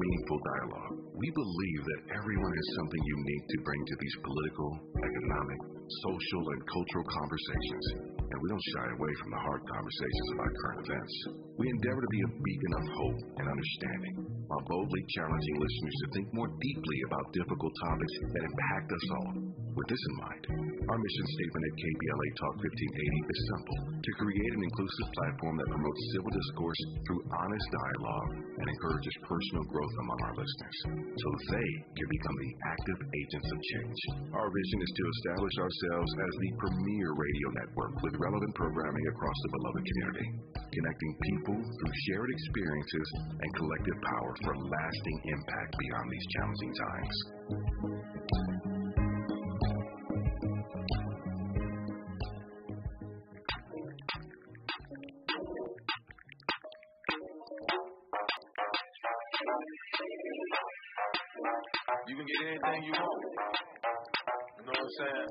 meaningful dialogue. We believe that everyone has something unique to bring to these political, economic, social, and cultural conversations, and we don't shy away from the hard conversations about current events. We endeavor to be a beacon of hope and understanding, while boldly challenging listeners to think more deeply about difficult topics that impact us all. With this in mind, our mission statement at KBLA Talk 1580 is simple: to create an inclusive platform that promotes civil discourse through honest dialogue and encourages personal growth among our listeners, so they can become the active agents of change. Our vision is to establish ourselves as the premier radio network with relevant programming across the beloved community, connecting people through shared experiences and collective power for lasting impact beyond these challenging times. You can get anything you want. You know what I'm saying?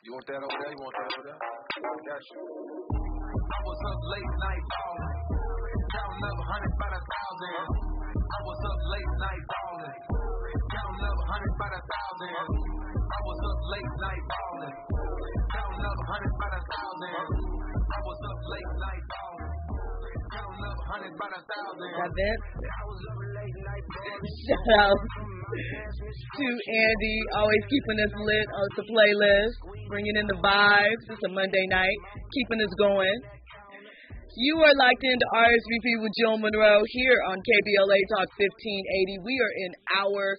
You want that over there? You want that over there? I got you. I was up late night balling, counting up 100 by the thousand. I was up late night balling, counting up 100 by the thousand. I was up late night balling, counting up 100 by the thousand. I was up late night balling, counting up 100 by the thousand. Got that? Shout out to Andy, always keeping us lit on the playlist, bringing in the vibes. It's a Monday night, keeping us going. You are locked into RSVP with Jill Munroe here on KBLA Talk 1580. We are in hour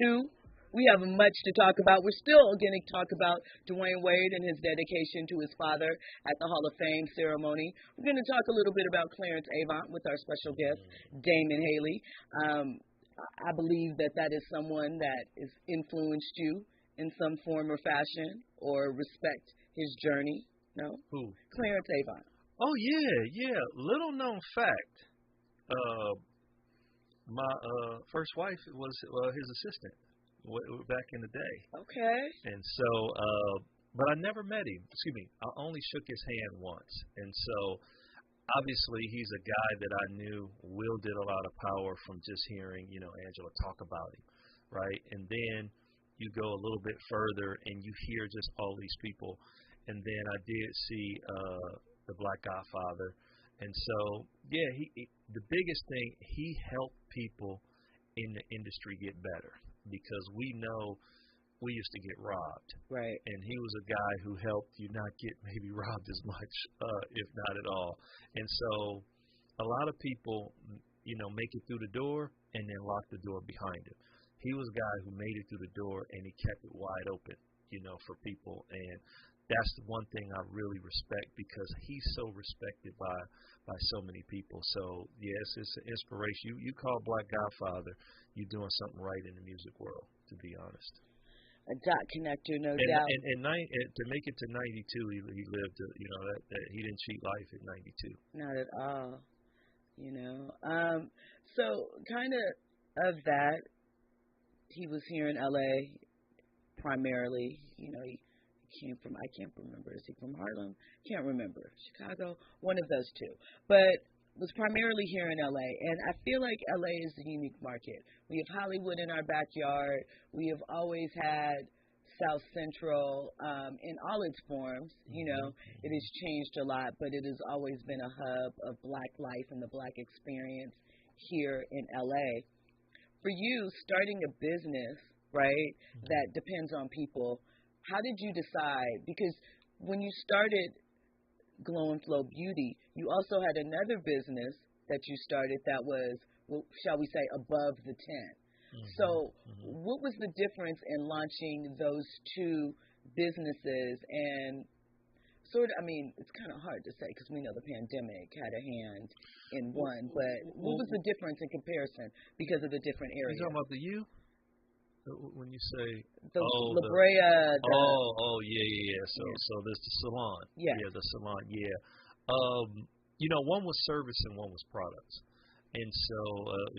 2. We have much to talk about. We're still going to talk about Dwayne Wade and his dedication to his father at the Hall of Fame ceremony. We're going to talk a little bit about Clarence Avant with our special guest, Damon Haley. I believe that is someone that has influenced you in some form or fashion, or respect his journey. No? Who? Clarence Avant. Oh, yeah. Little known fact. My first wife was his assistant back in the day. Okay. And so, but I never met him. Excuse me. I only shook his hand once. And so, obviously, he's a guy that I knew wielded a lot of power from just hearing, Angela talk about him, right? And then you go a little bit further and you hear just all these people. And then I did see the Black Godfather. And so, yeah, the biggest thing, he helped people in the industry get better, because we know we used to get robbed. Right. And he was a guy who helped you not get maybe robbed as much, if not at all. And so a lot of people, make it through the door and then lock the door behind him. He was a guy who made it through the door and he kept it wide open, for people. And that's the one thing I really respect, because he's so respected by so many people. So, yes, it's an inspiration. You call Black Godfather, you're doing something right in the music world, to be honest. A dot connector, no doubt. And to make it to 92, he lived, that he didn't cheat life at 92. Not at all, So kind of that, he was here in L.A. primarily. He came from, I can't remember, is he from Harlem? Can't remember. Chicago, one of those two. But was primarily here in L.A., and I feel like L.A. is a unique market. We have Hollywood in our backyard. We have always had South Central in all its forms. It has changed a lot, but it has always been a hub of Black life and the Black experience here in L.A. For you, starting a business, right, that depends on people, how did you decide? Because when you started Glow and Flow Beauty, you also had another business that you started that was, shall we say, above the 10. So what was the difference in launching those two businesses? And it's kind of hard to say because we know the pandemic had a hand in one, but what was the difference in comparison because of the different areas? You're talking about the U? When you say La Brea, yeah. So there's the salon. Yeah, the salon. Yeah. One was service and one was products. And so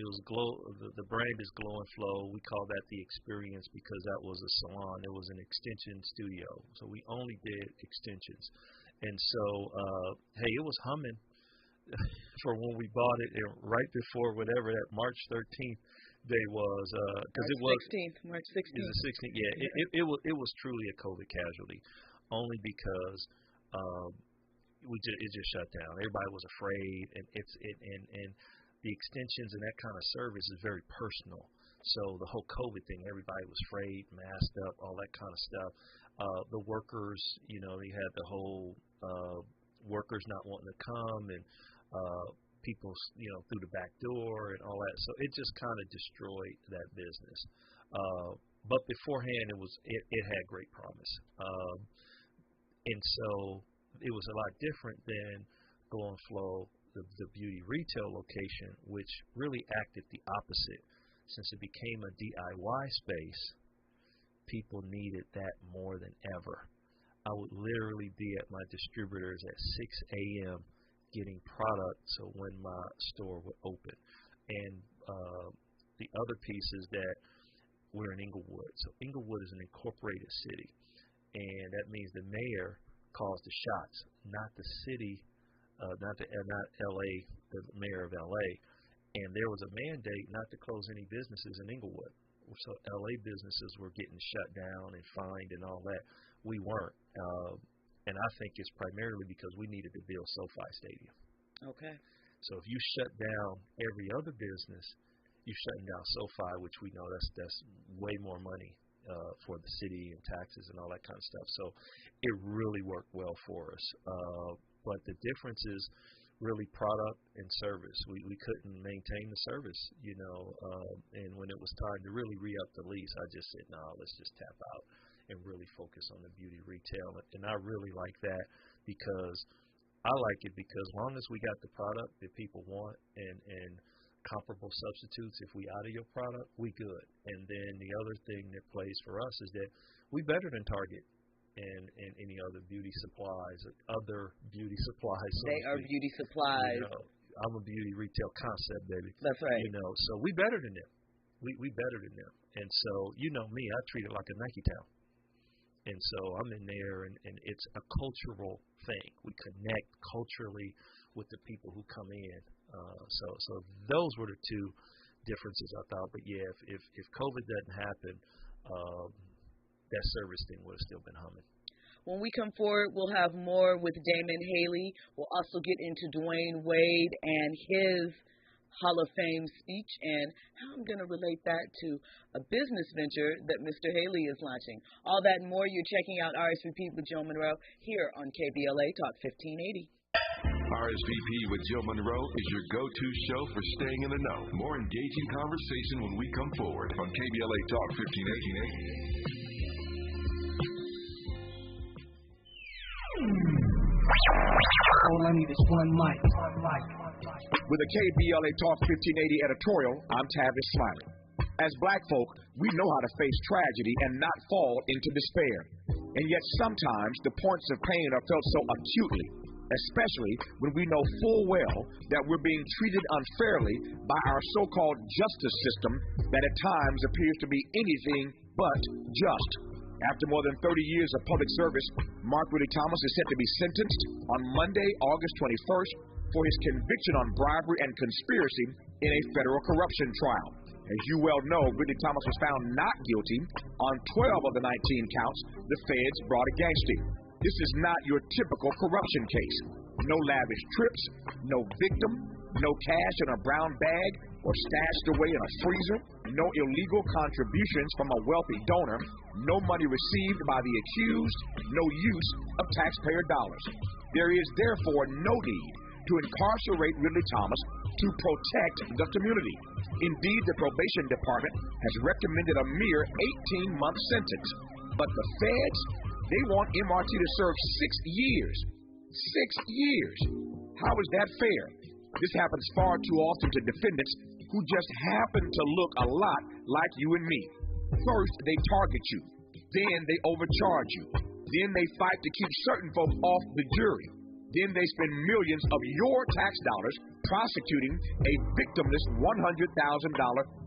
it was Glow. The brand is Glow and Flow. We call that the experience because that was a salon. It was an extension studio. So we only did extensions. And so, it was humming. for when we bought it, and right before whatever that March 13th day was, because it was March 16th. Is the 16th? Yeah, it was truly a COVID casualty, only because it just shut down. Everybody was afraid, and and the extensions and that kind of service is very personal. So the whole COVID thing, everybody was afraid, masked up, all that kind of stuff. The workers, you had the whole workers not wanting to come, and people, through the back door and all that. So it just kind of destroyed that business. But beforehand, it had great promise. And so it was a lot different than Go and Flow, the beauty retail location, which really acted the opposite. Since it became a DIY space, people needed that more than ever. I would literally be at my distributors at 6 a.m. getting product so when my store would open. And the other piece is that we're in Inglewood. So Inglewood is an incorporated city, and that means the mayor calls the shots, not the city, not LA, the mayor of LA. And there was a mandate not to close any businesses in Inglewood. So LA businesses were getting shut down and fined and all that. We weren't. And I think it's primarily because we needed to build SoFi Stadium. Okay. So if you shut down every other business, you're shutting down SoFi, which we know that's way more money for the city and taxes and all that kind of stuff. So it really worked well for us. But the difference is really product and service. We couldn't maintain the service, and when it was time to really re-up the lease, I just said, no, let's just tap out and really focus on the beauty retail. And I really like that because I like it because as long as we got the product that people want and comparable substitutes, if we out of your product, we good. And then the other thing that plays for us is that we better than Target and any other beauty supplies. So they are beauty supplies. I'm a beauty retail concept, baby. That's right. So we better than them. We better than them. And so, me, I treat it like a Nike town. And so I'm in there, and it's a cultural thing. We connect culturally with the people who come in. So those were the two differences I thought. But yeah, if COVID doesn't happen, that service thing would have still been humming. When we come forward, we'll have more with Damon Haley. We'll also get into Dwayne Wade and his Hall of Fame speech and how I'm going to relate that to a business venture that Mr. Haley is launching. All that and more, you're checking out RSVP with Jill Munroe here on KBLA Talk 1580. RSVP with Jill Munroe is your go-to show for staying in the know. More engaging conversation when we come forward on KBLA Talk 1580. All I need is one mic. With a KBLA Talk 1580 editorial, I'm Tavis Smiley. As black folk, we know how to face tragedy and not fall into despair. And yet sometimes the points of pain are felt so acutely, especially when we know full well that we're being treated unfairly by our so-called justice system that at times appears to be anything but just. After more than 30 years of public service, Mark Rudy Thomas is set to be sentenced on Monday, August 21st, for his conviction on bribery and conspiracy in a federal corruption trial. As you well know, Rudy Thomas was found not guilty on 12 of the 19 counts the feds brought against him. This is not your typical corruption case. No lavish trips, no victim, no cash in a brown bag or stashed away in a freezer, no illegal contributions from a wealthy donor, no money received by the accused, no use of taxpayer dollars. There is therefore no need to incarcerate Ridley Thomas to protect the community. Indeed, the probation department has recommended a mere 18-month sentence. But the feds, they want MRT to serve 6 years. 6 years. How is that fair? This happens far too often to defendants who just happen to look a lot like you and me. First, they target you. Then they overcharge you. Then they fight to keep certain folks off the jury. Then they spend millions of your tax dollars prosecuting a victimless $100,000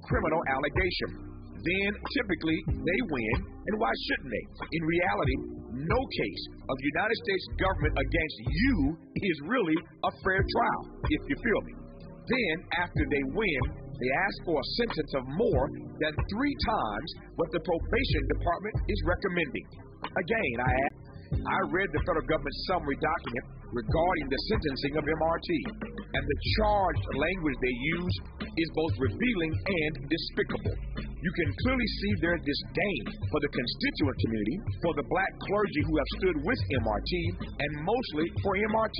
criminal allegation. Then, typically, they win, and why shouldn't they? In reality, No case of United States government against you is really a fair trial, if you feel me. Then, after they win, they ask for a sentence of more than 3 times what the probation department is recommending. Again, I read the federal government's summary document regarding the sentencing of MRT, and the charged language they use is both revealing and despicable. You can clearly see their disdain for the constituent community, for the black clergy who have stood with MRT, and mostly for MRT,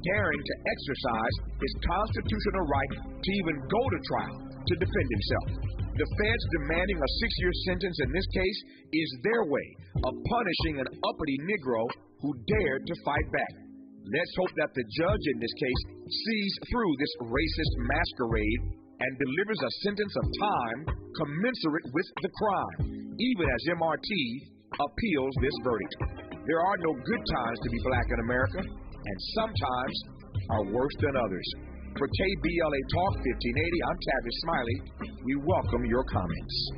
daring to exercise his constitutional right to even go to trial to defend himself. The feds demanding a 6-year sentence in this case is their way of punishing an uppity Negro who dared to fight back. Let's hope that the judge in this case sees through this racist masquerade and delivers a sentence of time commensurate with the crime, even as MRT appeals this verdict. There are no good times to be black in America, and sometimes are worse than others. For KBLA Talk 1580, I'm Tavis Smiley. We welcome your comments.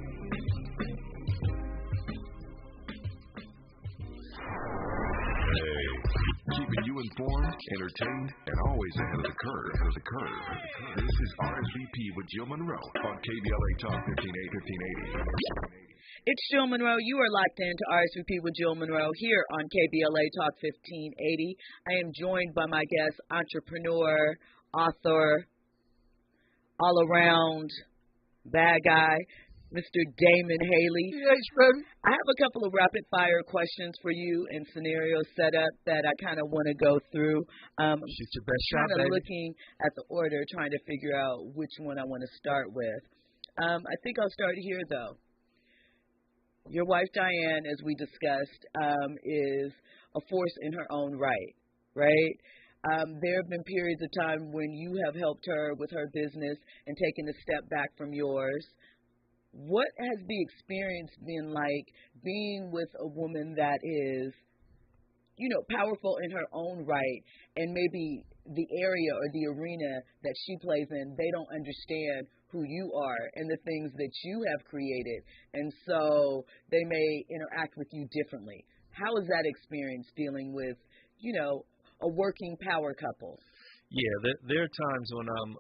Keeping you informed, entertained, and always ahead of the curve. This is RSVP with Jill Munroe on KBLA Talk 1580. It's Jill Munroe. You are locked in to RSVP with Jill Munroe here on KBLA Talk 1580. I am joined by my guest, entrepreneur, author, all-around bad guy, Mr. Damon Haley. Yes, baby. I have a couple of rapid-fire questions for you and scenarios set up that I kind of want to go through. Shoot your best shot, kind of baby. looking at the order, trying to figure out which one I want to start with. I think I'll start here, though. Your wife, Diane, as we discussed, is a force in her own right, right? There have been periods of time when you have helped her with her business and taken a step back from yours. What has the experience been like being with a woman that is, you know, powerful in her own right, and maybe the area or the arena that she plays in, they don't understand who you are and the things that you have created, and so they may interact with you differently. How is that experience dealing with, you know, a working power couple? Yeah, there are times when I'm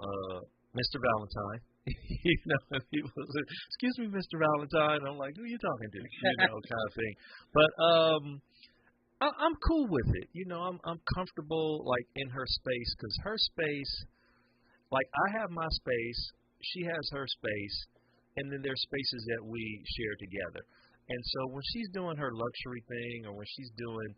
Mr. Valentine. You know, people say, "Excuse me, Mr. Valentine." I'm like, "Who are you talking to?" You know, kind of thing. But I'm cool with it. You know, I'm comfortable like in her space, because her space, like I have my space, she has her space, and then there's spaces that we share together. And so when she's doing her luxury thing, or when she's doing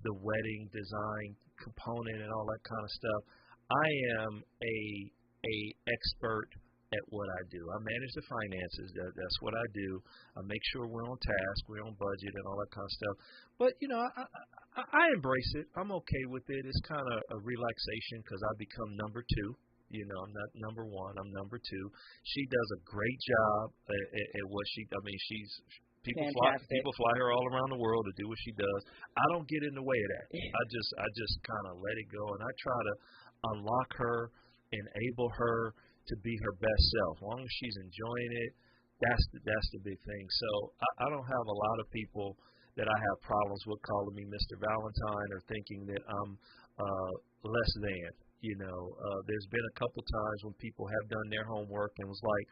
the wedding design component and all that kind of stuff, I am a expert at what I do. I manage the finances. That's what I do. I make sure we're on task, we're on budget, and all that kind of stuff. But, you know, I embrace it. I'm okay with it. It's kind of a relaxation, because I become number 2. You know, I'm not number 1. I'm number 2. She does a great job at what she's people fly her all around the world to do what she does. I don't get in the way of that. I just kind of let it go, and I try to unlock her, enable her to be her best self. As long as she's enjoying it, that's the big thing. So I don't have a lot of people that I have problems with calling me Mr. Valentine or thinking that I'm less than. You know, there's been a couple times when people have done their homework and was like,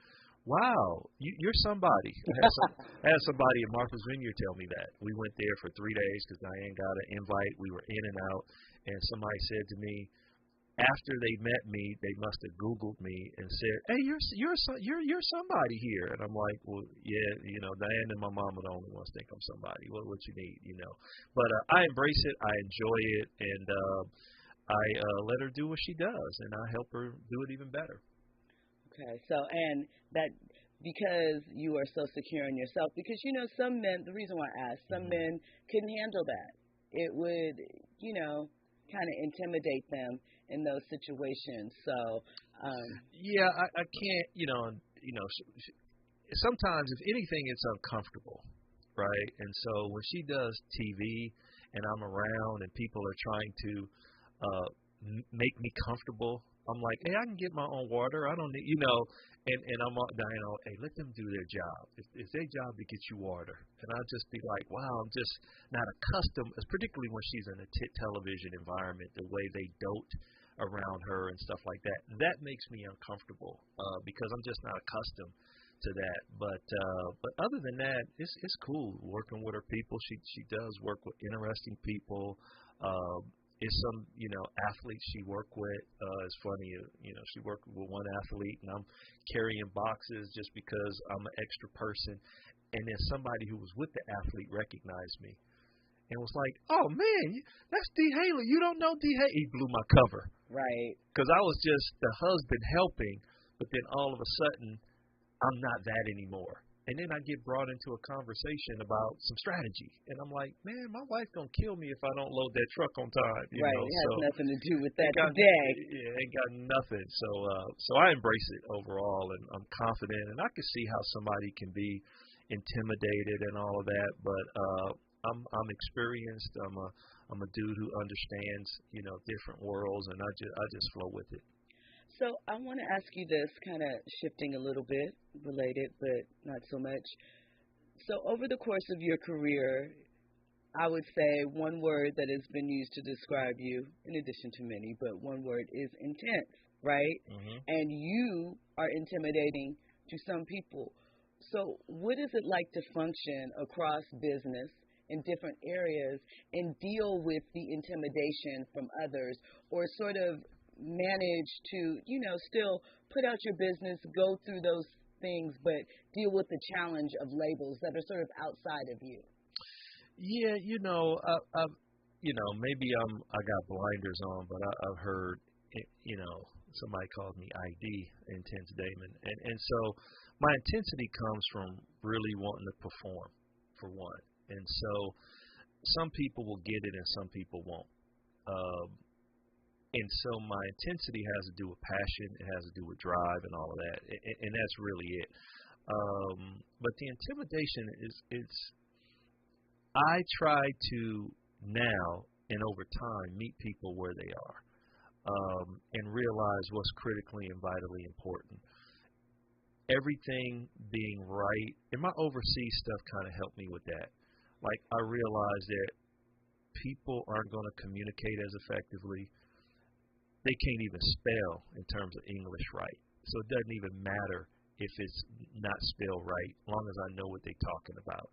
"Wow, you're somebody." I had somebody at Martha's Vineyard tell me that. We went there for 3 days because Diane got an invite. We were in and out, and somebody said to me, after they met me, they must have Googled me and said, "Hey, you're somebody here." And I'm like, "Well, yeah, you know, Diane and my mom are the only ones think I'm somebody. What you need, you know?" But I embrace it, I enjoy it, and I let her do what she does, and I help her do it even better. Okay, so, and that, because you are so secure in yourself, because, you know, some men, the reason why I asked, some men couldn't handle that. It would, you know, kind of intimidate them in those situations. So, yeah, I can't, you know, sometimes, if anything, it's uncomfortable, right? And so when she does TV and I'm around and people are trying to make me comfortable, I'm like, hey, I can get my own water. I don't need, and I'm hey, let them do their job. It's their job to get you water. And I'll just be like, wow, I'm just not accustomed, particularly when she's in a television environment, the way they dote around her and stuff like that. That makes me uncomfortable because I'm just not accustomed to that. But other than that, it's cool working with her people. She does work with interesting people. It's some, athletes she worked with. It's funny, she worked with one athlete, and I'm carrying boxes just because I'm an extra person. And then somebody who was with the athlete recognized me and was like, oh, man, that's D. Haley. You don't know D. Haley. He blew my cover. Right. Because I was just the husband helping, but then all of a sudden, I'm not that anymore. And then I get brought into a conversation about some strategy. And I'm like, man, my wife's going to kill me if I don't load that truck on time. It has nothing to do with that today. Yeah, ain't got nothing. So I embrace it overall, and I'm confident. And I can see how somebody can be intimidated and all of that. But I'm experienced. I'm a dude who understands, different worlds, and I just flow with it. So I want to ask you this, kind of shifting a little bit, related, but not so much. So over the course of your career, I would say one word that has been used to describe you, in addition to many, but one word is intense, right? Mm-hmm. And you are intimidating to some people. So what is it like to function across business in different areas and deal with the intimidation from others, or sort of manage to, still put out your business, go through those things, but deal with the challenge of labels that are sort of outside of you? Yeah, maybe I got blinders on, but I've heard, somebody calls me ID, Intense Damon, and so my intensity comes from really wanting to perform, for one, and so some people will get it and some people won't. And so my intensity has to do with passion. It has to do with drive and all of that. And that's really it. But the intimidation it's I try to now and over time meet people where they are and realize what's critically and vitally important. Everything being right, and my overseas stuff kind of helped me with that. Like, I realized that people aren't going to communicate as effectively. They can't even spell in terms of English right. So it doesn't even matter if it's not spelled right, as long as I know what they're talking about.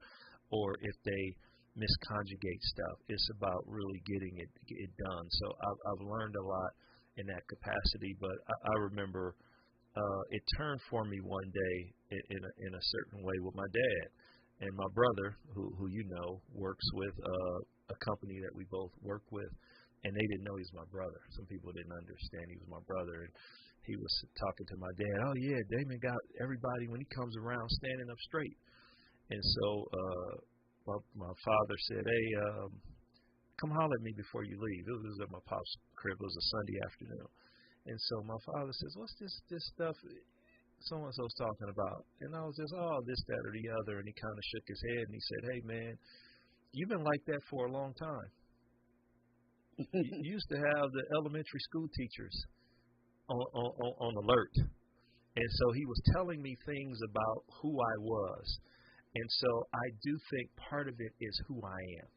Or if they misconjugate stuff, it's about really getting it done. So I've learned a lot in that capacity. But I remember it turned for me one day in a certain way with my dad. And my brother, who works with a company that we both work with. And they didn't know he was my brother. Some people didn't understand he was my brother. And he was talking to my dad, oh, yeah, Damon got everybody, when he comes around, standing up straight. And so my father said, hey, come holler at me before you leave. It was at my pop's crib. It was a Sunday afternoon. And so my father says, what's this stuff so-and-so's talking about? And I was just, this, that, or the other. And he kind of shook his head and he said, hey, man, you've been like that for a long time. You used to have the elementary school teachers on alert. And so he was telling me things about who I was. And so I do think part of it is who I am.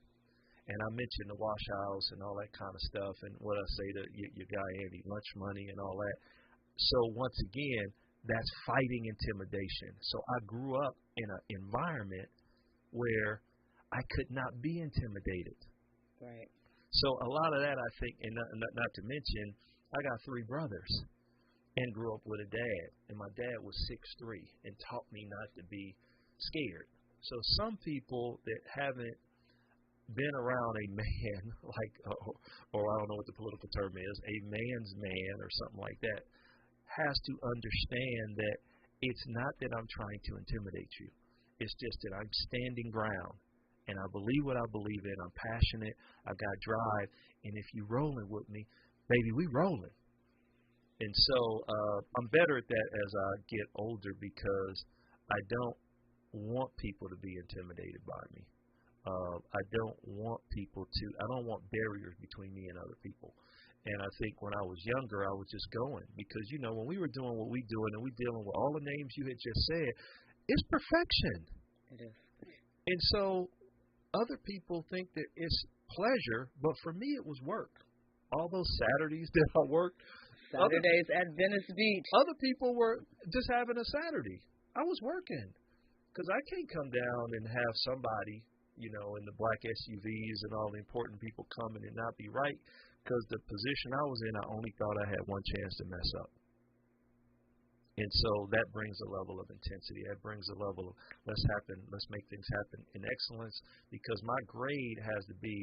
And I mentioned the wash house and all that kind of stuff, and what I say to your guy Andy, lunch money and all that. So once again, that's fighting intimidation. So I grew up in an environment where I could not be intimidated. Right. So a lot of that, I think, and not to mention, I got 3 brothers and grew up with a dad. And my dad was 6'3" and taught me not to be scared. So some people that haven't been around a man, like, or I don't know what the political term is, a man's man or something like that, has to understand that it's not that I'm trying to intimidate you. It's just that I'm standing ground. And I believe what I believe in. I'm passionate. I got drive. And if you rolling with me, baby, we rolling. And so I'm better at that as I get older because I don't want people to be intimidated by me. I don't want barriers between me and other people. And I think when I was younger, I was just going because, when we were doing what we doing and we dealing with all the names you had just said, it's perfection. It is. And so other people think that it's pleasure, but for me it was work. All those Saturdays that I worked. Saturdays at Venice Beach. Other people were just having a Saturday. I was working because I can't come down and have somebody, in the black SUVs and all the important people coming and not be right because the position I was in, I only thought I had one chance to mess up. And so that brings a level of intensity. That brings a level of let's make things happen in excellence because my grade has to be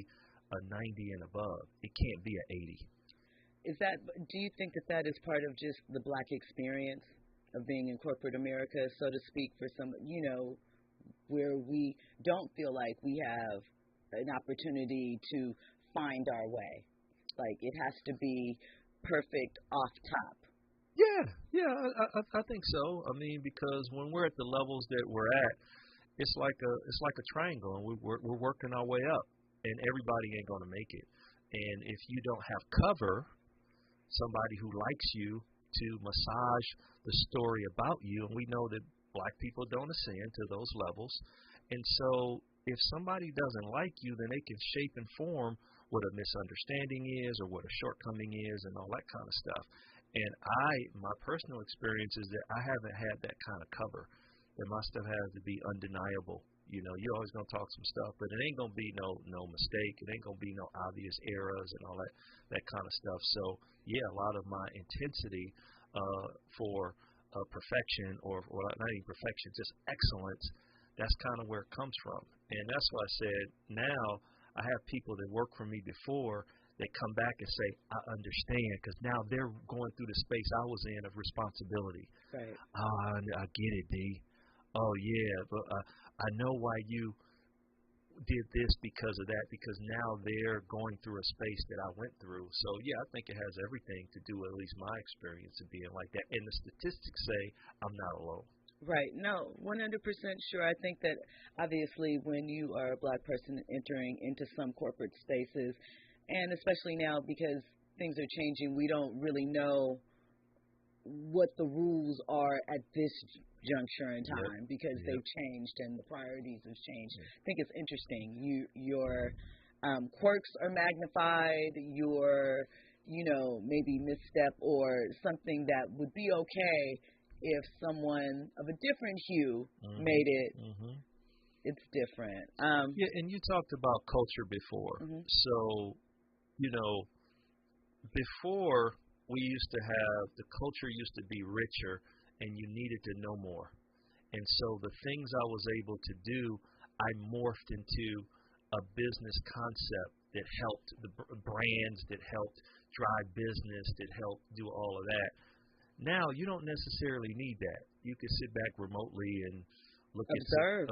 a 90 and above. It can't be an 80. Do you think that is part of just the black experience of being in corporate America, so to speak, for some, where we don't feel like we have an opportunity to find our way? Like it has to be perfect off top. Yeah, I think so. I mean, because when we're at the levels that we're at, it's like a triangle, and we're working our way up, and everybody ain't gonna make it. And if you don't have cover, somebody who likes you to massage the story about you, and we know that black people don't ascend to those levels, and so if somebody doesn't like you, then they can shape and form what a misunderstanding is or what a shortcoming is and all that kind of stuff. And my personal experience is that I haven't had that kind of cover. That my stuff has to be undeniable. You're always going to talk some stuff, but it ain't going to be no mistake. It ain't going to be no obvious errors and all that kind of stuff. So, yeah, a lot of my intensity for perfection or not even perfection, just excellence, that's kind of where it comes from. And that's why I said now I have people that worked for me before that come back and say, I understand, because now they're going through the space I was in of responsibility. Right. I get it, D. Oh, yeah, but I know why you did this because of that, because now they're going through a space that I went through. So, yeah, I think it has everything to do with at least my experience of being like that. And the statistics say I'm not alone. Right. No, 100% sure. I think that obviously when you are a black person entering into some corporate spaces, and especially now because things are changing, we don't really know what the rules are at this juncture in time because they've changed and the priorities have changed. I think it's interesting. Your quirks are magnified, your, maybe misstep or something that would be okay if someone of a different hue made it. It's different. Yeah, and you talked about culture before. So, before we used to have, the culture used to be richer and you needed to know more. And so the things I was able to do, I morphed into a business concept that helped the brands, that helped drive business, that helped do all of that. Now you don't necessarily need that. You can sit back remotely and observe,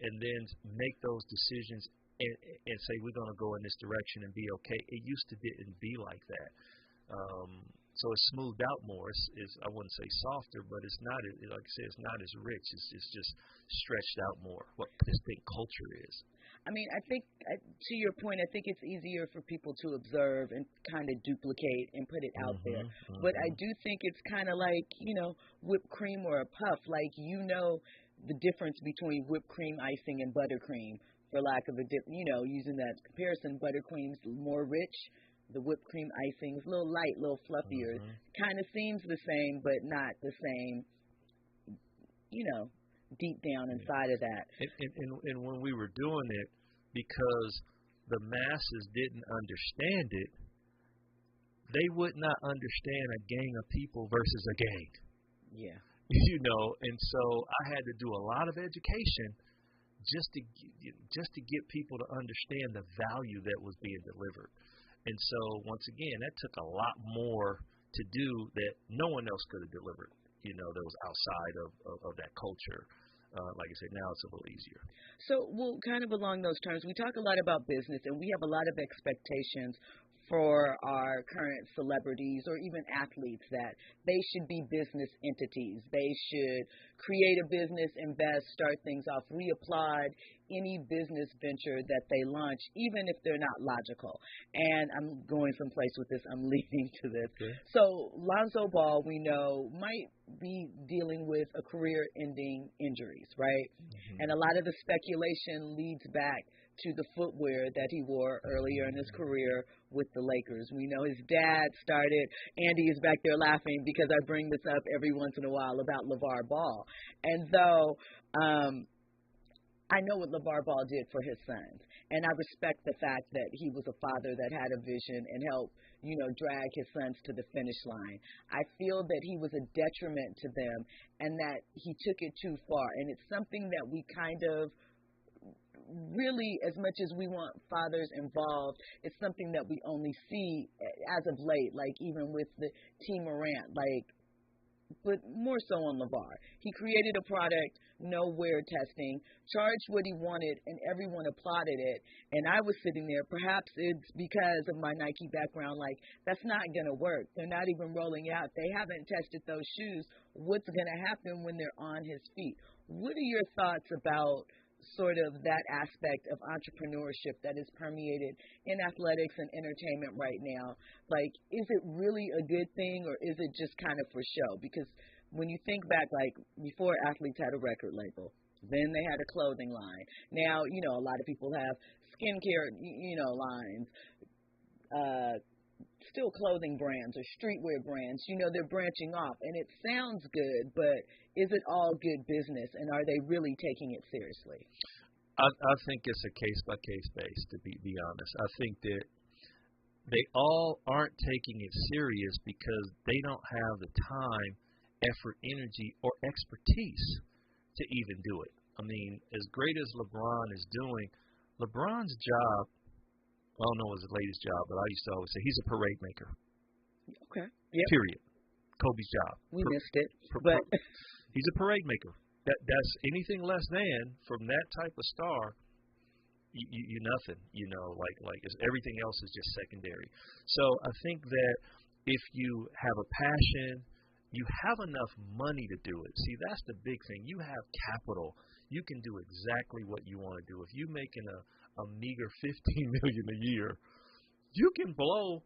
and then make those decisions and say we're going to go in this direction and be okay. It used to didn't be like that. So it's smoothed out more. It's I wouldn't say softer, but it's not, like I said, it's not as rich. It's just stretched out more. What this thing culture is. I mean, I think, to your point, I think it's easier for people to observe and kind of duplicate and put it out there. But I do think it's kind of like, whipped cream or a puff. Like, the difference between whipped cream icing and buttercream, for lack of using that comparison. Buttercream's more rich. The whipped cream icing is a little light, a little fluffier. Kind of seems the same, but not the same, deep down inside of that. And when we were doing it, because the masses didn't understand it, they would not understand a gang of people versus a gang. Yeah. And so I had to do a lot of education just to get people to understand the value that was being delivered. And so, once again, that took a lot more to do that no one else could have delivered, that was outside of that culture. Like I said, now it's a little easier. So, well, kind of along those terms, we talk a lot about business, and we have a lot of expectations for our current celebrities or even athletes that they should be business entities. They should create a business, invest, start things off. We applaud any business venture that they launch, even if they're not logical. And I'm going someplace with this. I'm leading to this. Okay. So Lonzo Ball, we know, might be dealing with a career-ending injuries, right? Mm-hmm. And a lot of the speculation leads back to the footwear that he wore earlier in his career with the Lakers. We know his dad started, Andy is back there laughing because I bring this up every once in a while about LeVar Ball. And though I know what LeVar Ball did for his sons, and I respect the fact that he was a father that had a vision and helped, drag his sons to the finish line. I feel that he was a detriment to them and that he took it too far. And it's something that we kind of really, as much as we want fathers involved, it's something that we only see as of late, like even with the Team Morant, but more so on LeVar. He created a product, no wear testing, charged what he wanted, and everyone applauded it. And I was sitting there, perhaps it's because of my Nike background, that's not going to work. They're not even rolling out. They haven't tested those shoes. What's going to happen when they're on his feet? What are your thoughts about sort of that aspect of entrepreneurship that is permeated in athletics and entertainment right now? Is it really a good thing, or is it just kind of for show? Because when you think back, before athletes had a record label, then they had a clothing line. Now, a lot of people have skincare, lines, still clothing brands or streetwear brands. They're branching off, and it sounds good, but is it all good business, and are they really taking it seriously? I think it's a case-by-case base, to be honest. I think that they all aren't taking it serious because they don't have the time, effort, energy, or expertise to even do it. I mean, as great as LeBron is doing, LeBron's job, I don't know his latest job, but I used to always say he's a parade maker. Okay. Yep. Period. Kobe's job. We missed it, but he's a parade maker. That's anything less than from that type of star. You nothing. Everything else is just secondary. So I think that if you have a passion, you have enough money to do it. See, that's the big thing. You have capital. You can do exactly what you want to do. If you're making a meager $15 million a year, you can blow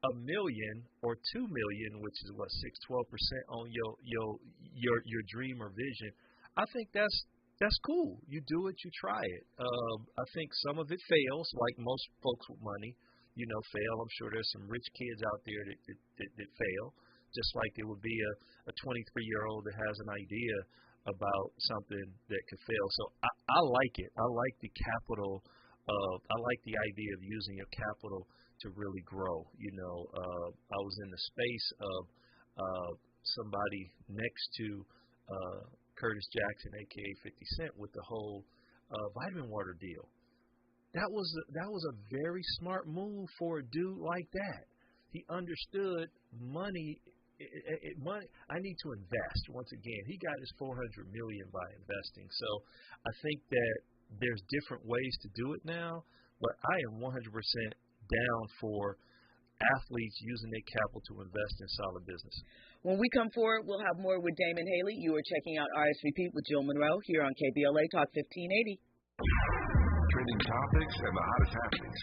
$1 million or $2 million, which is 12% on your dream or vision. I think that's cool. You do it, you try it. I think some of it fails, like most folks with money, fail. I'm sure there's some rich kids out there that fail, just like there would be a 23-year-old that has an idea about something that could fail. So I like it. I like the capital. I like the idea of using your capital to really grow. I was in the space of somebody next to Curtis Jackson, a.k.a. 50 Cent, with the whole vitamin water deal. That was a very smart move for a dude like that. He understood money. I need to invest. Once again, he got his $400 million by investing. So I think that there's different ways to do it now, but I am 100% down for athletes using their capital to invest in solid business. When we come forward, we'll have more with Damon Haley. You are checking out RSVP with Jill Munroe here on KBLA Talk 1580. Trending topics and the hottest happenings.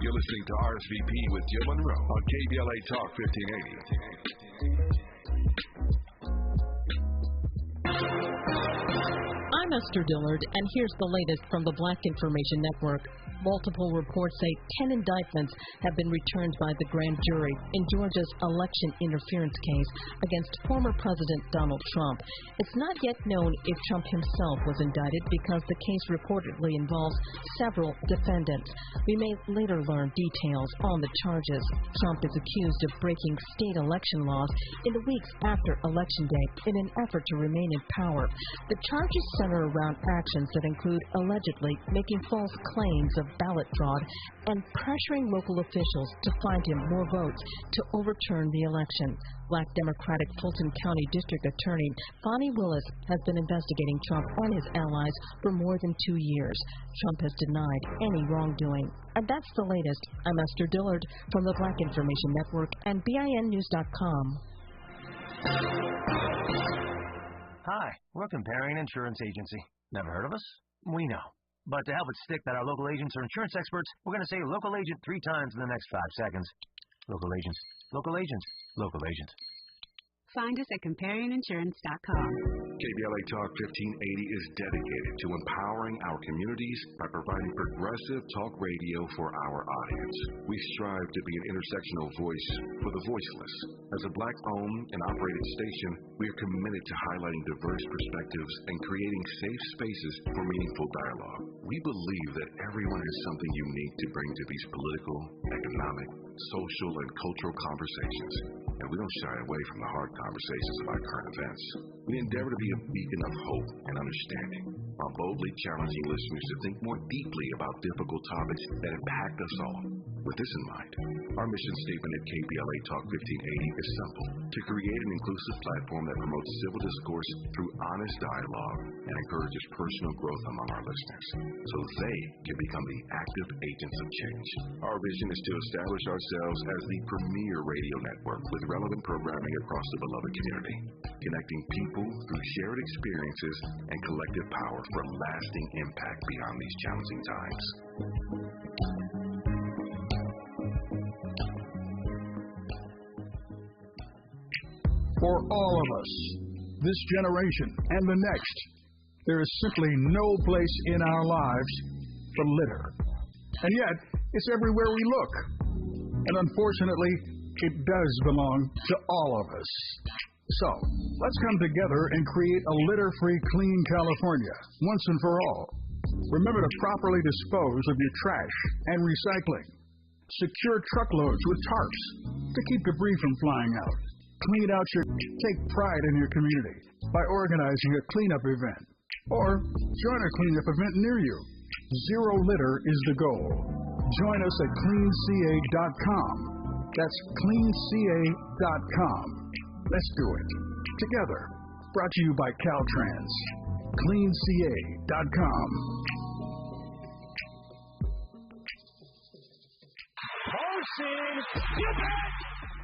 You're listening to RSVP with Jill Munroe on KBLA Talk 1580. I'm Esther Dillard, and here's the latest from the Black Information Network. Multiple reports say 10 indictments have been returned by the grand jury in Georgia's election interference case against former President Donald Trump. It's not yet known if Trump himself was indicted because the case reportedly involves several defendants. We may later learn details on the charges. Trump is accused of breaking state election laws in the weeks after Election Day in an effort to remain in power. The charges center around actions that include allegedly making false claims of ballot fraud and pressuring local officials to find him more votes to overturn the election. Black Democratic Fulton County District Attorney Bonnie Willis has been investigating Trump and his allies for more than 2 years. Trump has denied any wrongdoing. And that's the latest. I'm Esther Dillard from the Black Information Network and BINnews.com. Hi, we're Comparing Insurance Agency. Never heard of us? We know. But to help it stick that our local agents are insurance experts, we're going to say local agent 3 times in the next 5 seconds. Local agents, local agents, local agents. Find us at comparinginsurance.com. KBLA Talk 1580 is dedicated to empowering our communities by providing progressive talk radio for our audience. We strive to be an intersectional voice for the voiceless. As a Black-owned and operated station, we are committed to highlighting diverse perspectives and creating safe spaces for meaningful dialogue. We believe that everyone has something unique to bring to these political, economic, social, and cultural conversations, and we don't shy away from the hard conversations about current events. We endeavor to be a beacon of hope and understanding, while boldly challenging listeners to think more deeply about difficult topics that impact us all. With this in mind, our mission statement at KBLA Talk 1580 is simple: to create an inclusive platform that promotes civil discourse through honest dialogue and encourages personal growth among our listeners, so they can become the active agents of change. Our vision is to establish ourselves as the premier radio network with relevant programming across the beloved community, connecting people through shared experiences and collective power for lasting impact beyond these challenging times. For all of us, this generation and the next, there is simply no place in our lives for litter. And yet, it's everywhere we look. And unfortunately, it does belong to all of us. So, let's come together and create a litter-free, clean California, once and for all. Remember to properly dispose of your trash and recycling. Secure truckloads with tarps to keep debris from flying out. Take pride in your community by organizing a cleanup event. Or join a cleanup event near you. Zero litter is the goal. Join us at cleanca.com. That's cleanca.com. Let's do it. Together. Brought to you by Caltrans. cleanca.com.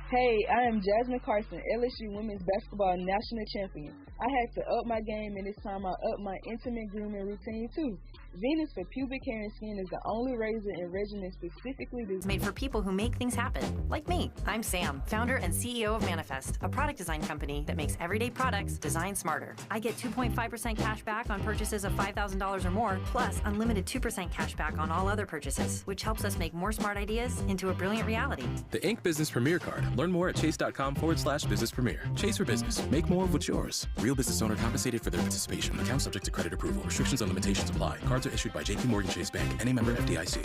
Hey, I am Jasmine Carson, LSU Women's Basketball National Champion. I had to up my game, and this time I upped my intimate grooming routine too. Venus for pubic hair and skin is the only razor and regimen specifically designed. Made for people who make things happen, like me. I'm Sam, founder and CEO of Manifest, a product design company that makes everyday products designed smarter. I get 2.5% cash back on purchases of $5,000 or more, plus unlimited 2% cash back on all other purchases, which helps us make more smart ideas into a brilliant reality. The Inc. Business Premier Card. Learn more at chase.com/business premier. Chase for business. Make more of what's yours. Real business owner compensated for their participation. Account subject to credit approval. Restrictions and limitations apply. Cards are issued by JPMorgan Chase Bank. Any member FDIC.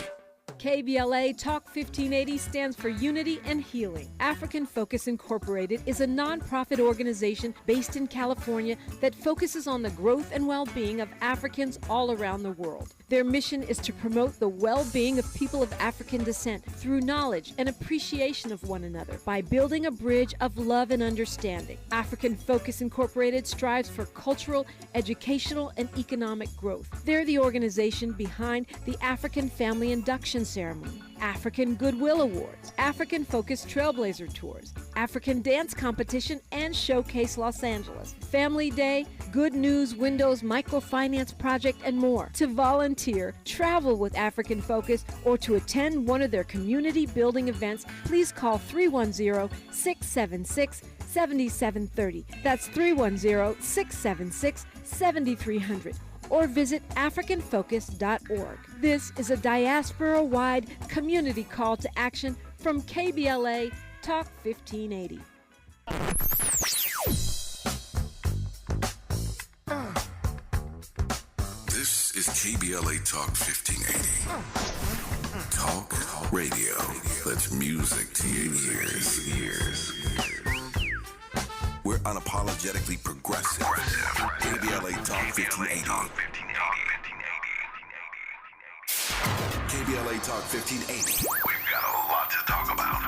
KBLA Talk 1580 stands for Unity and Healing. African Focus Incorporated is a nonprofit organization based in California that focuses on the growth and well-being of Africans all around the world. Their mission is to promote the well-being of people of African descent through knowledge and appreciation of one another by building a bridge of love and understanding. African Focus Incorporated strives for cultural, educational, and economic growth. They're the organization behind the African Family Induction Ceremony, African Goodwill Awards, African Focus Trailblazer Tours, African Dance Competition, and Showcase Los Angeles, Family Day, Good News Windows Microfinance Project, and more. To volunteer, travel with African Focus, or to attend one of their community building events, please call 310-676-7730. That's 310-676-7300. Or visit AfricanFocus.org. This is a diaspora-wide community call to action from KBLA Talk 1580. This is KBLA Talk 1580. Talk radio. That's music to your ears. We're unapologetically progressive. KBLA Talk Talk 1580. KBLA Talk 1580. We've got a lot to talk about.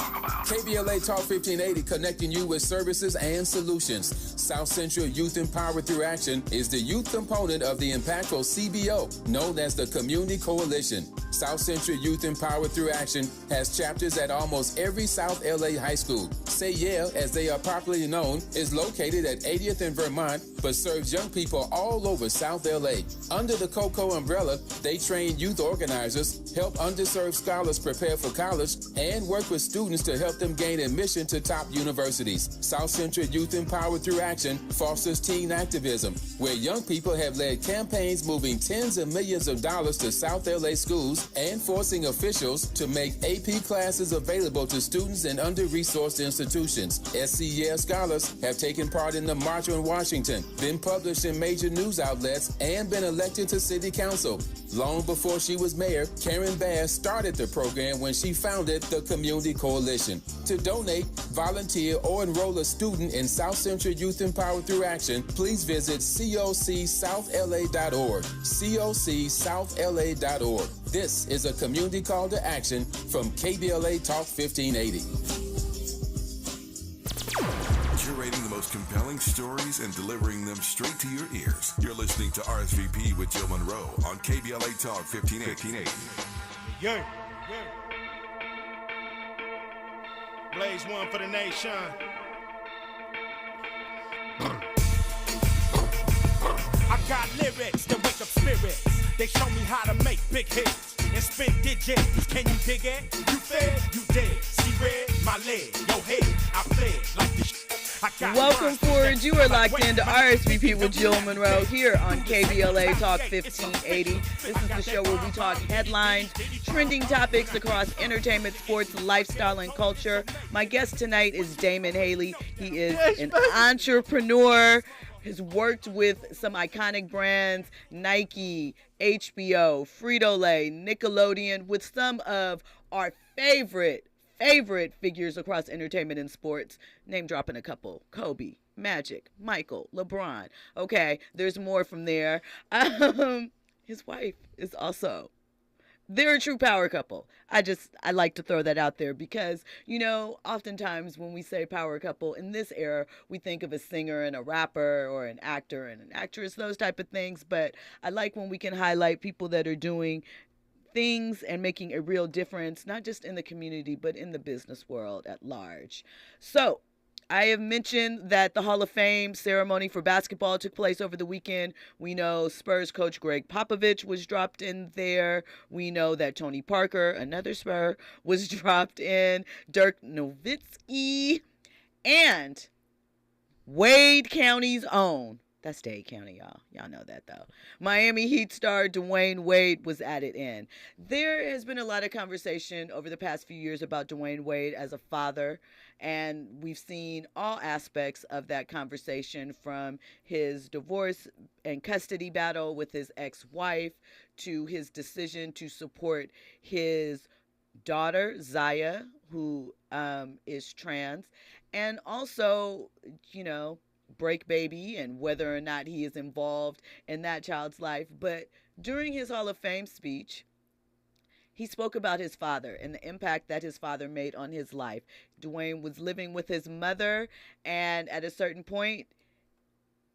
KBLA Talk 1580, connecting you with services and solutions. South Central Youth Empowered Through Action is the youth component of the impactful CBO, known as the Community Coalition. South Central Youth Empowered Through Action has chapters at almost every South LA high school. Say Yeah, as they are popularly known, is located at 80th and Vermont, but serves young people all over South LA. Under the COCO umbrella, they train youth organizers, help underserved scholars prepare for college, and work with students to help them gain admission to top universities. South Central Youth Empowered Through Action fosters teen activism, where young people have led campaigns moving tens of millions of dollars to South LA schools and forcing officials to make AP classes available to students in under-resourced institutions. SCES scholars have taken part in the March on Washington, been published in major news outlets, and been elected to city council. Long before she was mayor, Karen Bass started the program when she founded the Community Coalition. To donate, volunteer, or enroll a student in South Central Youth Empowered Through Action, please visit cocsouthla.org. cocsouthla.org. This is a community call to action from KBLA Talk 1580. Curating the most compelling stories and delivering them straight to your ears. You're listening to RSVP with Jill Munroe on KBLA Talk 1580. Yeah. Blaze one for the nation. I got lyrics that wake up spirits. They show me how to make big hits and spin digits. Can you dig it? You fed, you did. See red, my leg, your head. I fled like this. Welcome forward. You are locked into RSVP with Jill Munroe here on KBLA Talk 1580. This is the show where we talk headlines, trending topics across entertainment, sports, lifestyle, and culture. My guest tonight is Damon Haley. He is an entrepreneur, has worked with some iconic brands, Nike, HBO, Frito-Lay, Nickelodeon, with some of our favorite figures across entertainment and sports. Name dropping a couple: Kobe, Magic, Michael, LeBron. Okay, there's more from there. His wife is also. They're a true power couple. I like to throw that out there because, oftentimes when we say power couple in this era, we think of a singer and a rapper or an actor and an actress, those type of things. But I like when we can highlight people that are doing things and making a real difference, not just in the community, but in the business world at large. So I have mentioned that the Hall of Fame ceremony for basketball took place over the weekend. We know Spurs coach Greg Popovich was dropped in there. We know that Tony Parker, another Spur, was dropped in. Dirk Nowitzki and Wade County's own. That's Dade County, y'all. Y'all know that, though. Miami Heat star Dwayne Wade was added in. There has been a lot of conversation over the past few years about Dwayne Wade as a father, and we've seen all aspects of that conversation, from his divorce and custody battle with his ex-wife to his decision to support his daughter, Zaya, who is trans, and also, Break Baby and whether or not he is involved in that child's life. But during his Hall of Fame speech, he spoke about his father and the impact that his father made on his life. Dwayne was living with his mother, and at a certain point,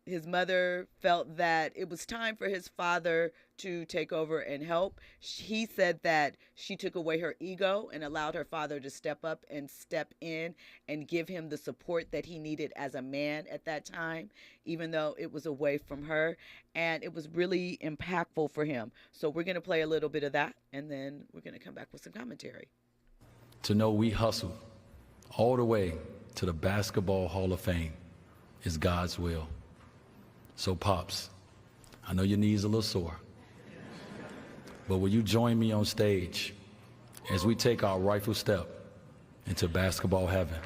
his mother felt that it was time for his father to take over and help. He said that she took away her ego and allowed her father to step up and step in and give him the support that he needed as a man at that time, even though it was away from her. And it was really impactful for him. So we're going to play a little bit of that, and then we're going to come back with some commentary. To know we hustled all the way to the Basketball Hall of Fame is God's will. So, Pops, I know your knees are a little sore, but will you join me on stage as we take our rightful step into basketball heaven?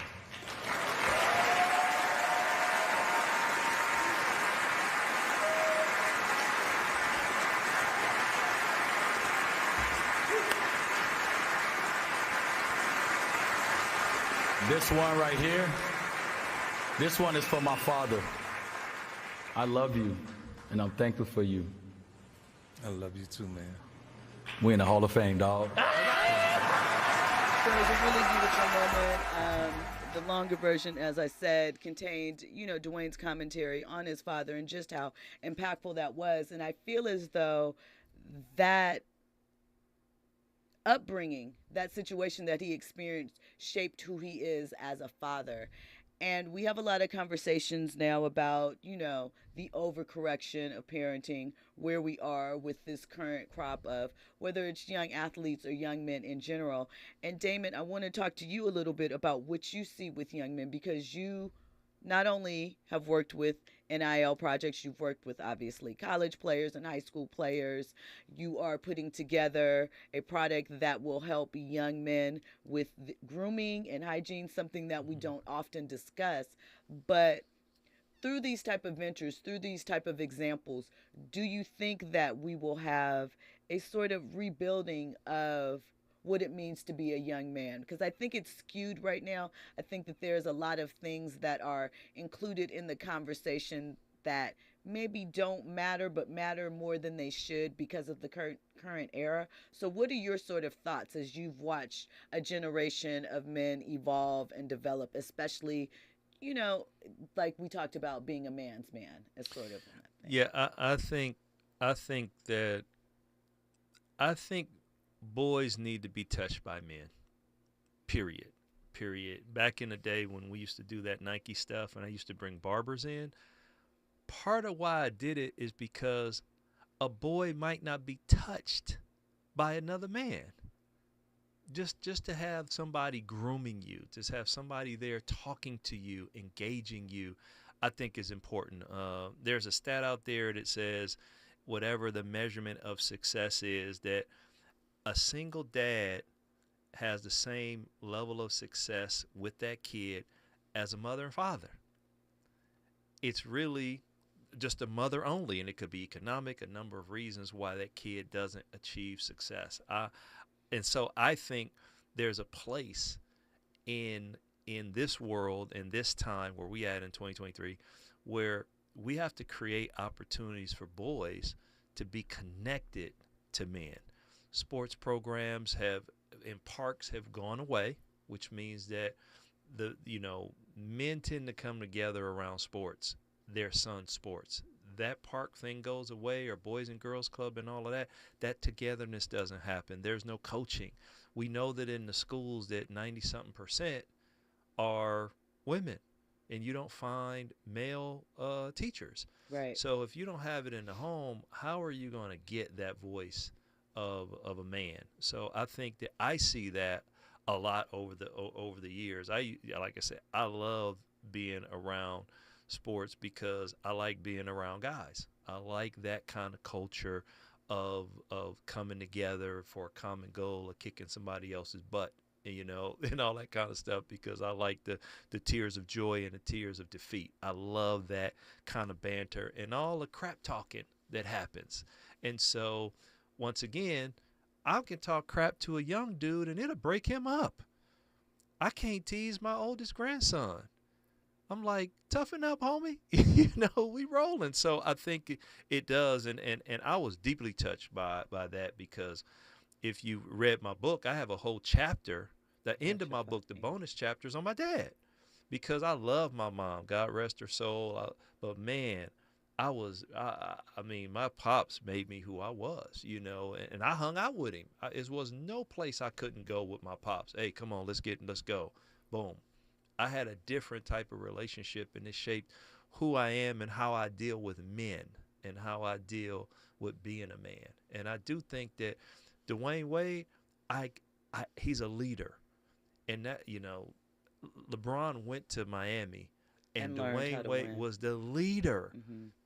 This one right here, this one is for my father. I love you. and I'm thankful for you. I love you too, man. We in the Hall of Fame, dog. So it was a really beautiful moment. The longer version, as I said, contained, Dwayne's commentary on his father and just how impactful that was. And I feel as though that upbringing, that situation that he experienced, shaped who he is as a father. And we have a lot of conversations now about, the overcorrection of parenting, where we are with this current crop of whether it's young athletes or young men in general. And Damon, I want to talk to you a little bit about what you see with young men, because you not only have worked with NIL projects, you've worked with obviously college players and high school players. You are putting together a product that will help young men with grooming and hygiene, something that we don't often discuss. But through these type of ventures, through these type of examples, do you think that we will have a sort of rebuilding of what it means to be a young man? Because I think it's skewed right now. I think that there's a lot of things that are included in the conversation that maybe don't matter, but matter more than they should because of the current era. So what are your sort of thoughts as you've watched a generation of men evolve and develop, especially, like we talked about being a man's man as sort of. Yeah, I think boys need to be touched by men, period. Back in the day when we used to do that Nike stuff and I used to bring barbers in, part of why I did it is because a boy might not be touched by another man. Just to have somebody grooming you, just have somebody there talking to you, engaging you, I think is important. There's a stat out there that says whatever the measurement of success is, that a single dad has the same level of success with that kid as a mother and father. It's really just a mother only, and it could be economic, a number of reasons why that kid doesn't achieve success. And so I think there's a place in this world, in this time where we at in 2023, where we have to create opportunities for boys to be connected to men. Sports programs in parks have gone away, which means that men tend to come together around sports, their son's sports. That park thing goes away, or Boys and Girls Club and all of that togetherness doesn't happen. There's no coaching. We know that in the schools that 90-something% are women, and you don't find male teachers. Right. So if you don't have it in the home, how are you going to get that voice of a man? So I think that I see that a lot over the years. Like I said, I love being around sports because I like being around guys. I like that kind of culture of coming together for a common goal of kicking somebody else's butt, and all that kind of stuff, because I like the tears of joy and the tears of defeat. I love that kind of banter and all the crap talking that happens. And so once again, I can talk crap to a young dude and it'll break him up. I can't tease my oldest grandson. I'm like, toughen up, homie. We rolling. So I think it does. And I was deeply touched by that, because if you read my book, I have a whole chapter, the end of my book, the bonus chapters on my dad, because I love my mom, God rest her soul. But man, I mean, my pops made me who I was, and I hung out with him. It was no place I couldn't go with my pops. Hey, come on, let's go. Boom. I had a different type of relationship, and it shaped who I am and how I deal with men and how I deal with being a man. And I do think that Dwayne Wade, he's a leader. And that, LeBron went to Miami, and Dwayne Wade was the leader,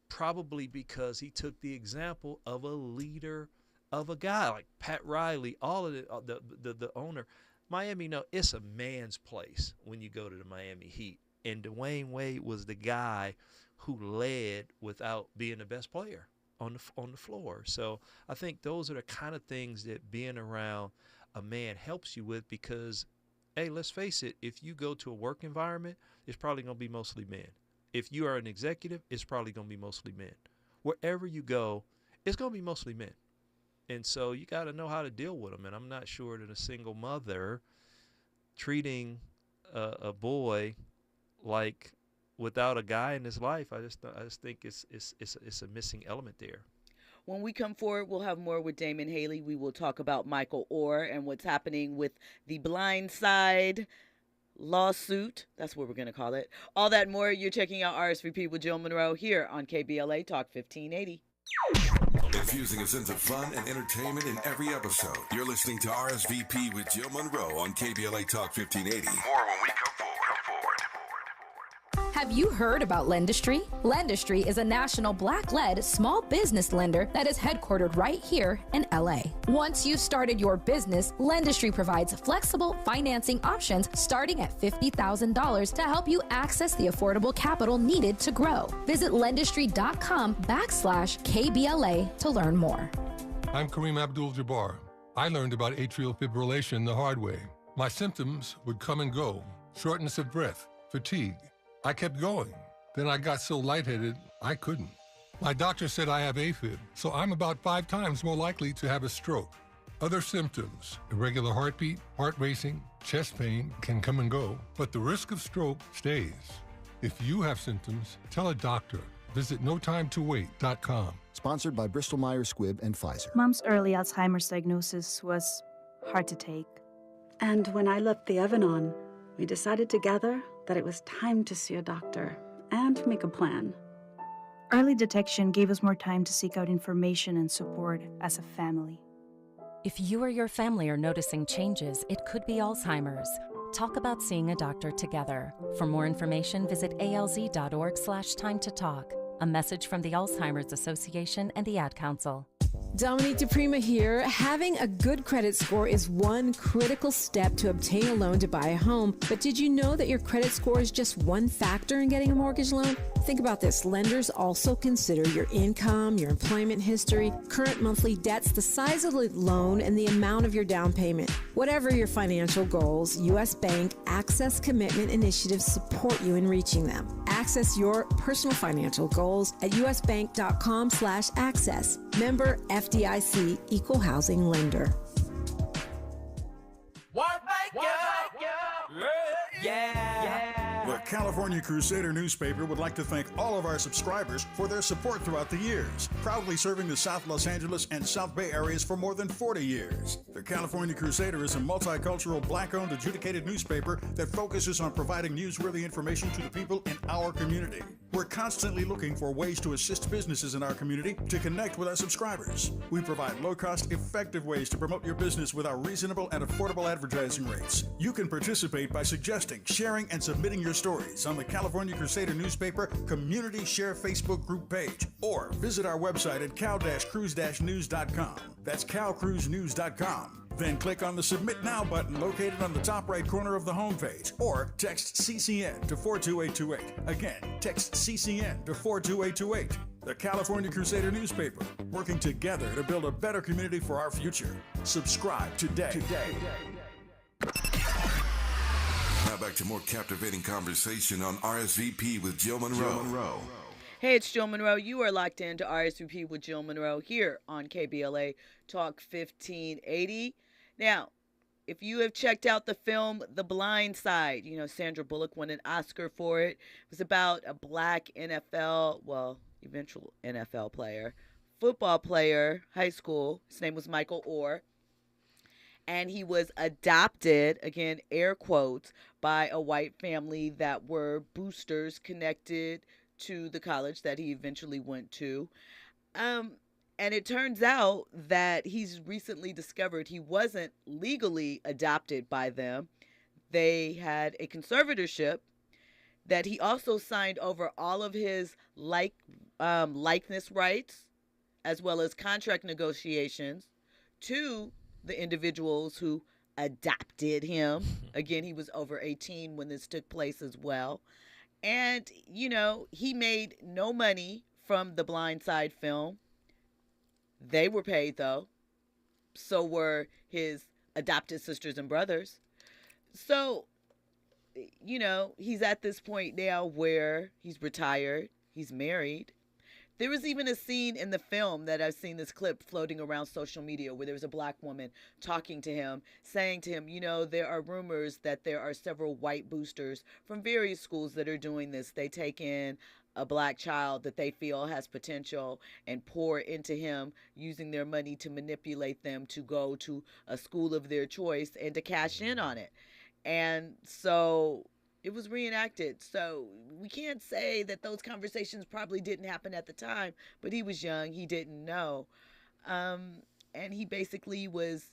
probably because he took the example of a leader, of a guy like Pat Riley, all of the owner. Miami, it's a man's place when you go to the Miami Heat. And Dwayne Wade was the guy who led without being the best player on the floor. So I think those are the kind of things that being around a man helps you with, because, hey, let's face it, if you go to a work environment, it's probably going to be mostly men. If you are an executive, it's probably going to be mostly men. wherever you go, it's going to be mostly men. And so you got to know how to deal with them. And I'm not sure that a single mother treating a boy like without a guy in his life, I just think it's a missing element there. When we come forward, we'll have more with Damon Haley. We will talk about Michael Oher and what's happening with the Blind Side lawsuit. That's what we're going to call it. All that and more. You're checking out RSVP with Jill Munroe here on KBLA Talk 1580. Infusing a sense of fun and entertainment in every episode. You're listening to RSVP with Jill Munroe on KBLA Talk 1580. More when we come forward. Have you heard about Lendistry? Lendistry is a national Black-led small business lender that is headquartered right here in LA. Once you've started your business, Lendistry provides flexible financing options starting at $50,000 to help you access the affordable capital needed to grow. Visit lendistry.com/KBLA to learn more. I'm Kareem Abdul-Jabbar. I learned about atrial fibrillation the hard way. My symptoms would come and go: shortness of breath, fatigue. I kept going. Then I got so lightheaded, I couldn't. My doctor said I have AFib, so I'm about 5 times more likely to have a stroke. Other symptoms: irregular heartbeat, heart racing, chest pain can come and go, but the risk of stroke stays. If you have symptoms, tell a doctor. Visit notimetowait.com. Sponsored by Bristol Myers Squibb and Pfizer. Mom's early Alzheimer's diagnosis was hard to take. And when I left the Evan-On, we decided together that it was time to see a doctor and make a plan. Early detection gave us more time to seek out information and support as a family. If you or your family are noticing changes, it could be Alzheimer's. Talk about seeing a doctor together. For more information, visit alz.org/time to talk. A message from the Alzheimer's Association and the Ad Council. Dominique DePrima here. Having a good credit score is one critical step to obtain a loan to buy a home. But did you know that your credit score is just one factor in getting a mortgage loan? Think about this. Lenders also consider your income, your employment history, current monthly debts, the size of the loan, and the amount of your down payment. Whatever your financial goals, U.S. Bank Access Commitment Initiatives support you in reaching them. Access your personal financial goals at usbank.com/access. Member FDIC, Equal Housing Lender. The California Crusader newspaper would like to thank all of our subscribers for their support throughout the years, proudly serving the South Los Angeles and South Bay areas for more than 40 years. The California Crusader is a multicultural, black-owned, adjudicated newspaper that focuses on providing newsworthy information to the people in our community. We're constantly looking for ways to assist businesses in our community to connect with our subscribers. We provide low-cost, effective ways to promote your business with our reasonable and affordable advertising rates. You can participate by suggesting, sharing, and submitting your stories on the California Crusader newspaper Community Share Facebook group page, or visit our website at cal-cruise-news.com. That's calcruisenews.com. Then click on the Submit Now button located on the top right corner of the homepage, or text CCN to 42828. Again, text CCN to 42828. The California Crusader newspaper, working together to build a better community for our future. Subscribe today. Now back to more captivating conversation on RSVP with Jill Munroe. Hey, it's Jill Munroe. You are locked into RSVP with Jill Munroe here on KBLA Talk 1580. Now, if you have checked out the film The Blind Side, you know, Sandra Bullock won an Oscar for it. It was about a black eventual NFL player, football player, high school. His name was Michael Oher. And he was adopted, again, air quotes, by a white family that were boosters connected to the college that he eventually went to. And it turns out that he's recently discovered he wasn't legally adopted by them. They had a conservatorship that he also signed over all of his likeness rights, as well as contract negotiations, to the individuals who adopted him. Again, he was over 18 when this took place as well. And, you know, he made no money from the Blind Side film. They were paid, though. So were his adopted sisters and brothers. So, you know, he's at this point now where he's retired, he's married. There was even a scene in the film that I've seen this clip floating around social media where there was a black woman talking to him, saying to him, you know, there are rumors that there are several white boosters from various schools that are doing this. They take in a black child that they feel has potential and pour into him, using their money to manipulate them to go to a school of their choice and to cash in on it. And so it was reenacted. So we can't say that those conversations probably didn't happen at the time, but he was young. He didn't know. And he basically was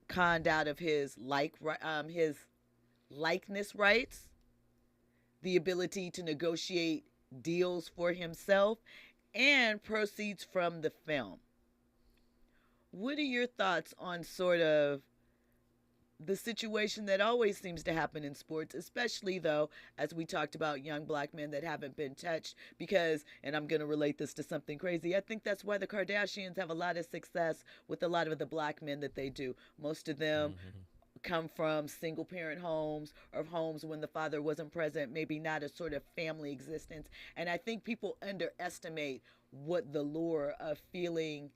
conned out of his likeness rights, the ability to negotiate deals for himself, and proceeds from the film. What are your thoughts on sort of the situation that always seems to happen in sports, especially though, as we talked about, young black men that haven't been touched? Because, and I'm going to relate this to something crazy, I think that's why the Kardashians have a lot of success with a lot of the black men that they do. Most of them come from single parent homes or homes when the father wasn't present, maybe not a sort of family existence. And I think people underestimate what the lure of feeling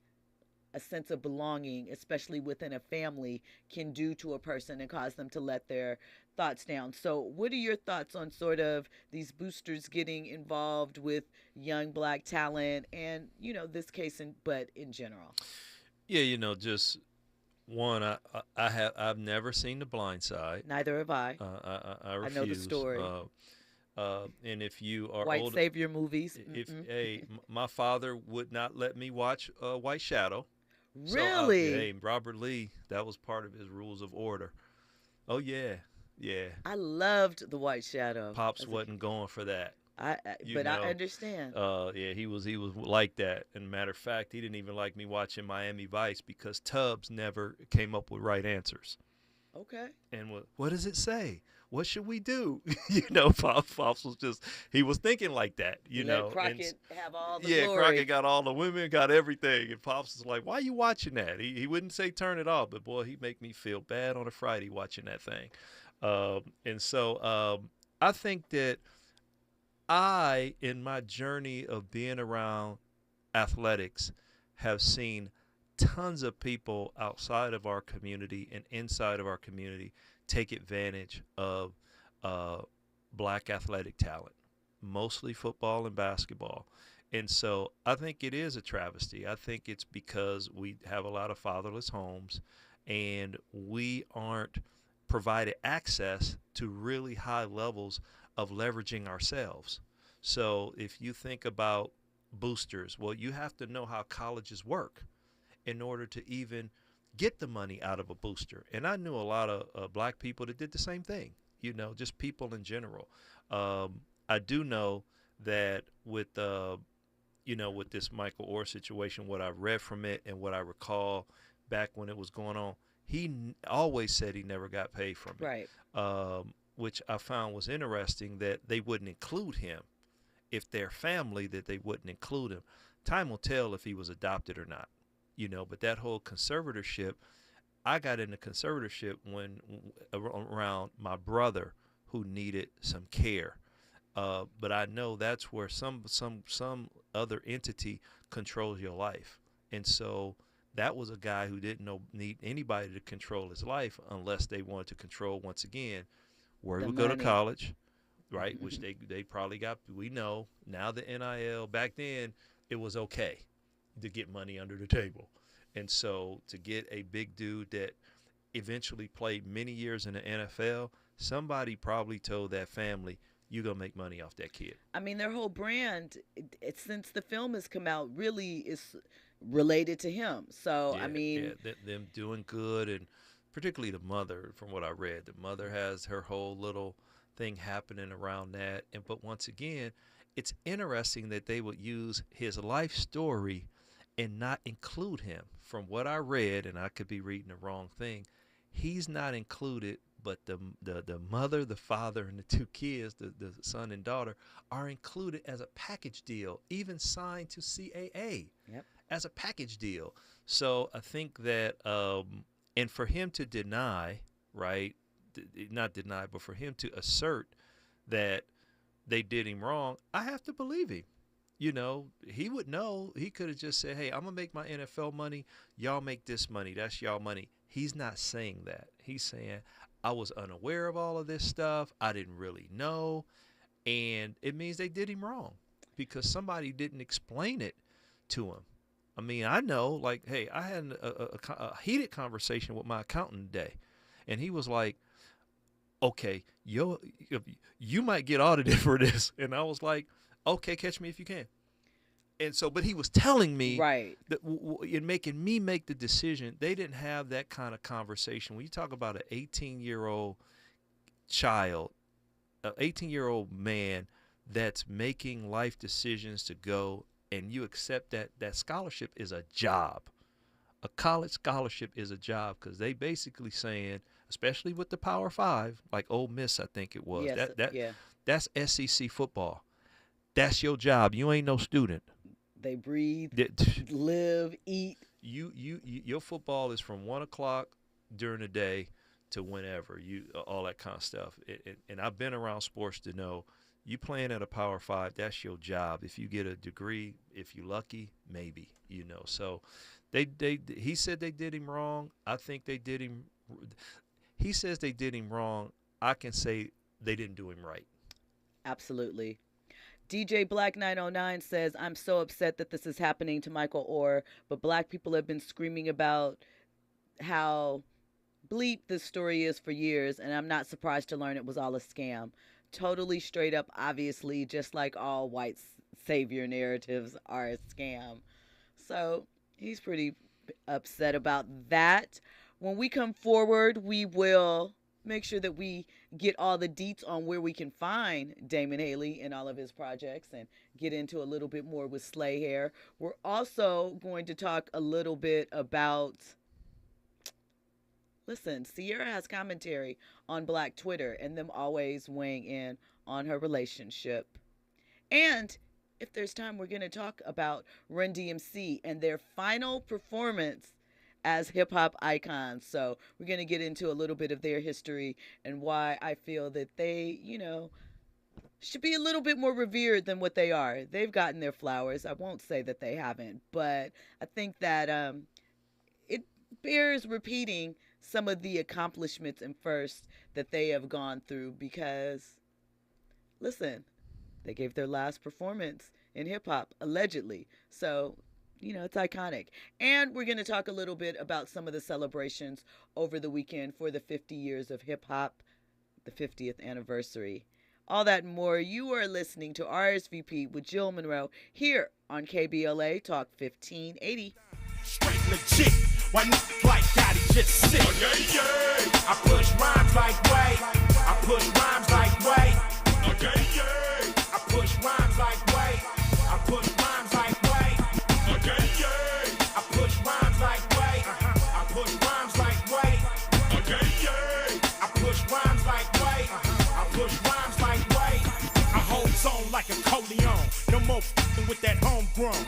a sense of belonging, especially within a family, can do to a person and cause them to let their thoughts down. So what are your thoughts on sort of these boosters getting involved with young black talent and, you know, this case, but in general? Yeah, you know, just one, I've never seen The Blind Side. Neither have I. I refuse. I know the story. And if you are white older, savior movies. My father would not let me watch White Shadow. Really? So, Robert Lee, that was part of his rules of order. Oh yeah. I loved The White Shadow. Pops wasn't going for that. I understand. He was like that. And matter of fact, he didn't even like me watching Miami Vice because Tubbs never came up with right answers. Okay. And what does it say? What should we do? You know, Pops was he was thinking like that, you know. Crockett have all the glory. Crockett got all the women, got everything. And Pops was like, why are you watching that? He wouldn't say turn it off, but boy, he'd make me feel bad on a Friday watching that thing. And so I think that in my journey of being around athletics, have seen tons of people outside of our community and inside of our community take advantage of black athletic talent, mostly football and basketball. And so I think it is a travesty. I think it's because we have a lot of fatherless homes and we aren't provided access to really high levels of leveraging ourselves. So if you think about boosters, well, you have to know how colleges work in order to even get the money out of a booster. And I knew a lot of black people that did the same thing, you know, just people in general. I do know that with, with this Michael Oher situation, what I read from it and what I recall back when it was going on, he always said he never got paid from it. Right. Which I found was interesting that they wouldn't include him. If they're family, that they wouldn't include him. Time will tell if he was adopted or not. You know, but that whole conservatorship, I got into conservatorship when around my brother who needed some care. But I know that's where some other entity controls your life. And so that was a guy who didn't need anybody to control his life unless they wanted to control, once again, where he would go to college, right? Which they probably got. We know now the NIL, back then it was okay to get money under the table. And so to get a big dude that eventually played many years in the NFL, somebody probably told that family, you're going to make money off that kid. I mean, their whole brand, since the film has come out, really is related to him. So, yeah, I mean. Yeah, them doing good, and particularly the mother, from what I read. The mother has her whole little thing happening around that. But once again, it's interesting that they would use his life story and not include him. From what I read, and I could be reading the wrong thing, he's not included, but the mother, the father, and the two kids, the son and daughter, are included as a package deal, even signed to CAA as a package deal. So I think that, and for him to deny, right, not deny, but for him to assert that they did him wrong, I have to believe him. he would know. He could have just said, hey, I'm going to make my NFL money. Y'all make this money. That's y'all money. He's not saying that. He's saying, I was unaware of all of this stuff. I didn't really know. And it means they did him wrong because somebody didn't explain it to him. I mean, I know, like, hey, I had a heated conversation with my accountant today, and he was like, okay, you might get audited for this. And I was like, okay, catch me if you can. And so, but he was telling me that in making me make the decision, they didn't have that kind of conversation. When you talk about an 18-year-old child, an 18-year-old man that's making life decisions to go, and you accept that scholarship is a job. A college scholarship is a job because they basically saying, especially with the Power 5, like Ole Miss, I think it was. Yes, that's SEC football. That's your job. You ain't no student. They breathe, live, eat. Your football is from 1 o'clock during the day to whenever, all that kind of stuff. And I've been around sports to know you playing at a Power 5, that's your job. If you get a degree, if you're lucky, maybe, So he said they did him wrong. I think they did him. He says they did him wrong. I can say they didn't do him right. Absolutely. DJ Black 909 says, I'm so upset that this is happening to Michael Oher, but black people have been screaming about how bleep this story is for years, and I'm not surprised to learn it was all a scam. Totally straight up, obviously, just like all white savior narratives are a scam. So he's pretty upset about that. When we come forward, we will make sure that we get all the deets on where we can find Damon Haley and all of his projects and get into a little bit more with Slay Hair. We're also going to talk a little bit about, listen, Sierra has commentary on Black Twitter and them always weighing in on her relationship. And if there's time, we're going to talk about Run DMC and their final performance as hip-hop icons. So we're going to get into a little bit of their history and why I feel that they, should be a little bit more revered than what they are. They've gotten their flowers. I won't say that they haven't, but I think that it bears repeating some of the accomplishments and firsts that they have gone through because, listen, they gave their last performance in hip-hop, allegedly. So, it's iconic. And we're going to talk a little bit about some of the celebrations over the weekend for the 50 years of hip-hop, the 50th anniversary. All that and more. You are listening to RSVP with Jill Munroe here on KBLA Talk 1580. Straight legit. Why niggas like that, he just sick. I push rhymes like way. I push rhymes like way. I push rhymes like way. I push rhymes like way. I push rhymes like way. I push rhymes like way. I push rhymes like way. I push rhymes like way. I hold zone like a Coleon. No more f***ing with that homegrown.